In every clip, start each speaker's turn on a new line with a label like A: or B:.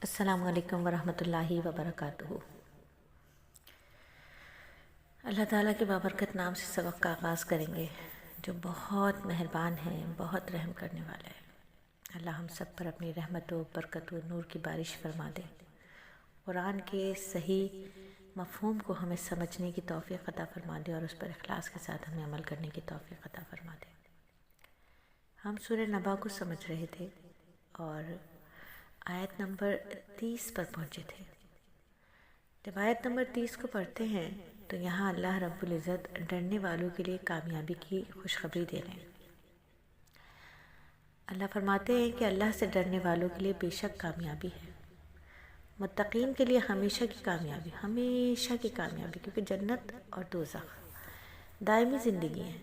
A: السلام علیکم ورحمۃ اللہ وبرکاتہ۔ اللہ تعالیٰ کے بابرکت نام سے سبق کا آغاز کریں گے، جو بہت مہربان ہے، بہت رحم کرنے والا ہے۔ اللہ ہم سب پر اپنی رحمت و برکت و نور کی بارش فرما دے۔ قرآن کے صحیح مفہوم کو ہمیں سمجھنے کی توفیق عطا فرما دے اور اس پر اخلاص کے ساتھ ہمیں عمل کرنے کی توفیق عطا فرما دے۔ ہم سورہ نبا کو سمجھ رہے تھے اور آیت نمبر 30 پر پہنچے تھے۔ جب آیت نمبر 30 کو پڑھتے ہیں تو یہاں اللہ رب العزت ڈرنے والوں کے لیے کامیابی کی خوشخبری دے رہے ہیں۔ اللہ فرماتے ہیں کہ اللہ سے ڈرنے والوں کے لیے بے شک کامیابی ہے، متقین کے لیے ہمیشہ کی کامیابی، ہمیشہ کی کامیابی، کیونکہ جنت اور دوزخ دائمی زندگی ہے،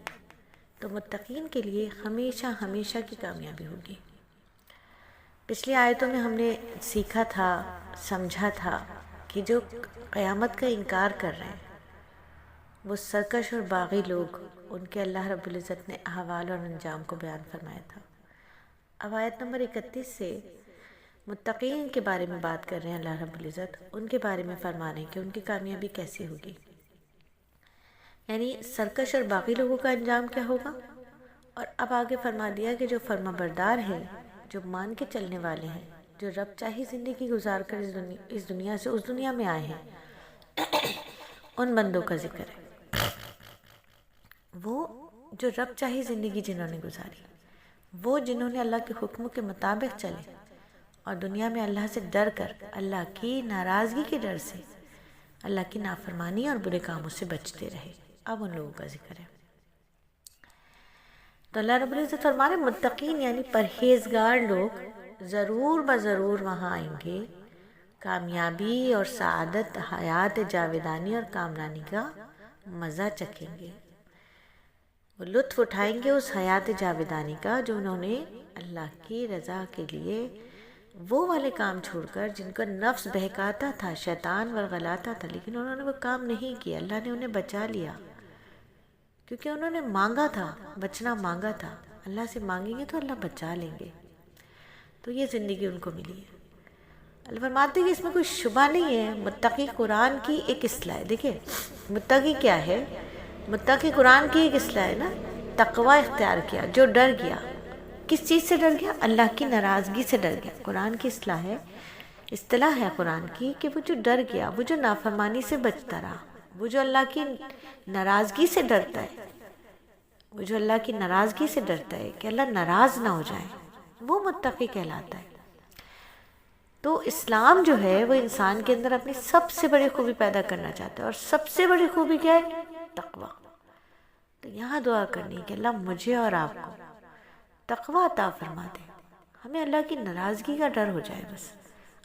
A: تو متقین کے لیے ہمیشہ ہمیشہ کی کامیابی ہوگی۔ پچھلی آیتوں میں ہم نے سیکھا تھا، سمجھا تھا کہ جو قیامت کا انکار کر رہے ہیں وہ سرکش اور باغی لوگ، ان کے اللہ رب العزت نے احوال اور انجام کو بیان فرمایا تھا۔ اب آیت نمبر 31 سے متقین کے بارے میں بات کر رہے ہیں اللہ رب العزت، ان کے بارے میں فرما رہے ہیں کہ ان کی کامیابی کیسی ہوگی، یعنی سرکش اور باقی لوگوں کا انجام کیا ہوگا۔ اور اب آگے فرما دیا کہ جو فرما بردار ہیں، جو مان کے چلنے والے ہیں، جو رب چاہی زندگی گزار کر اس دنیا سے اس دنیا میں آئے ہیں، ان بندوں کا ذکر ہے۔ وہ جو رب چاہی زندگی جنہوں نے گزاری، وہ جنہوں نے اللہ کے حکموں کے مطابق چلے اور دنیا میں اللہ سے ڈر کر، اللہ کی ناراضگی کے ڈر سے، اللہ کی نافرمانی اور برے کاموں سے بچتے رہے، اب ان لوگوں کا ذکر ہے۔ تو اللہ رب العزت فرما رہے متقین یعنی پرہیزگار لوگ ضرور بضرور وہاں آئیں گے، کامیابی اور سعادت، حیات جاویدانی اور کامرانی کا مزہ چکھیں گے، وہ لطف اٹھائیں گے اس حیات جاویدانی کا جو انہوں نے اللہ کی رضا کے لیے وہ والے کام چھوڑ کر جن کا نفس بہکاتا تھا، شیطان ورغلاتا تھا، لیکن انہوں نے وہ کام نہیں کیا، اللہ نے انہیں بچا لیا، کیونکہ انہوں نے مانگا تھا، بچنا مانگا تھا۔ اللہ سے مانگیں گے تو اللہ بچا لیں گے، تو یہ زندگی ان کو ملی ہے۔ اللہ فرماتے ہیں کہ اس میں کوئی شبہ نہیں ہے، متقی قرآن کی ایک اصطلاح ہے۔ دیکھیں متقی کیا ہے، متقی قرآن کی ایک اصطلاح ہے نا، تقوی اختیار کیا، جو ڈر گیا۔ کس چیز سے ڈر گیا؟ اللہ کی ناراضگی سے ڈر گیا۔ قرآن کی اصطلاح ہے قرآن کی کہ وہ جو ڈر گیا، وہ جو نافرمانی سے بچتا رہا، وہ جو اللہ کی ناراضگی سے ڈرتا ہے، وہ جو اللہ کی ناراضگی سے ڈرتا ہے کہ اللہ ناراض نہ ہو جائے، وہ متقی کہلاتا ہے۔ تو اسلام جو ہے وہ انسان کے اندر اپنی سب سے بڑی خوبی پیدا کرنا چاہتا ہے، اور سب سے بڑی خوبی کیا ہے؟ تقوی۔ تو یہاں دعا کرنی ہے کہ اللہ مجھے اور آپ کو تقوی عطا فرما دے، ہمیں اللہ کی ناراضگی کا ڈر ہو جائے، بس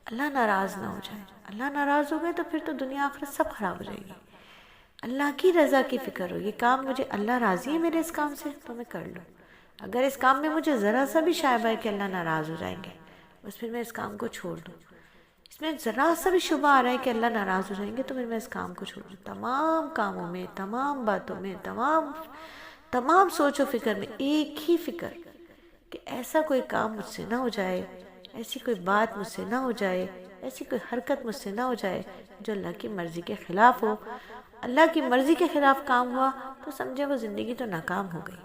A: اللہ ناراض نہ ہو جائے۔ اللہ ناراض ہو گئے تو پھر تو دنیا آخرت سب خراب ہو جائے گی۔ اللہ کی رضا کی فکر ہو، یہ کام مجھے اللہ راضی ہے میرے اس کام سے تو میں کر لوں، اگر اس کام میں مجھے ذرا سا بھی شائبہ ہے کہ اللہ ناراض ہو جائیں گے، بس پھر میں اس کام کو چھوڑ دوں۔ اس میں ذرا سا بھی شبہ آ رہا ہے کہ اللہ ناراض ہو جائیں گے تو پھر میں اس کام کو چھوڑ دوں۔ تمام کاموں میں، تمام باتوں میں، تمام سوچ و فکر میں ایک ہی فکر کہ ایسا کوئی کام مجھ سے نہ ہو جائے، ایسی کوئی بات مجھ سے نہ ہو جائے، ایسی کوئی حرکت مجھ سے نہ ہو جائے جو اللہ کی مرضی کے خلاف ہو۔ اللہ کی مرضی کے خلاف کام ہوا تو سمجھے وہ زندگی تو ناکام ہو گئی۔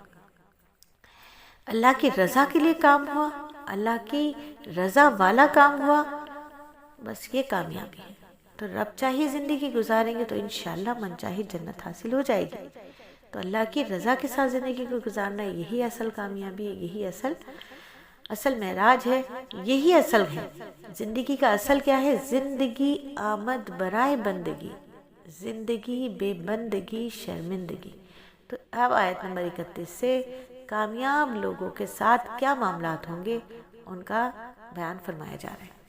A: اللہ کی رضا کے لیے کام ہوا، اللہ کی رضا والا کام ہوا، بس یہ کامیابی ہے۔ تو رب چاہی زندگی گزاریں گے تو انشاءاللہ من چاہی جنت حاصل ہو جائے گی۔ تو اللہ کی رضا کے ساتھ زندگی کو گزارنا، یہی اصل کامیابی ہے، یہی اصل معراج ہے، یہی اصل ہے۔ زندگی کا اصل کیا ہے؟ زندگی آمد برائے بندگی، زندگی بے بندگی شرمندگی۔ تو اب آیت نمبر 31 سے کامیاب لوگوں کے ساتھ کیا معاملات ہوں گے ان کا بیان فرمایا جا رہا ہے۔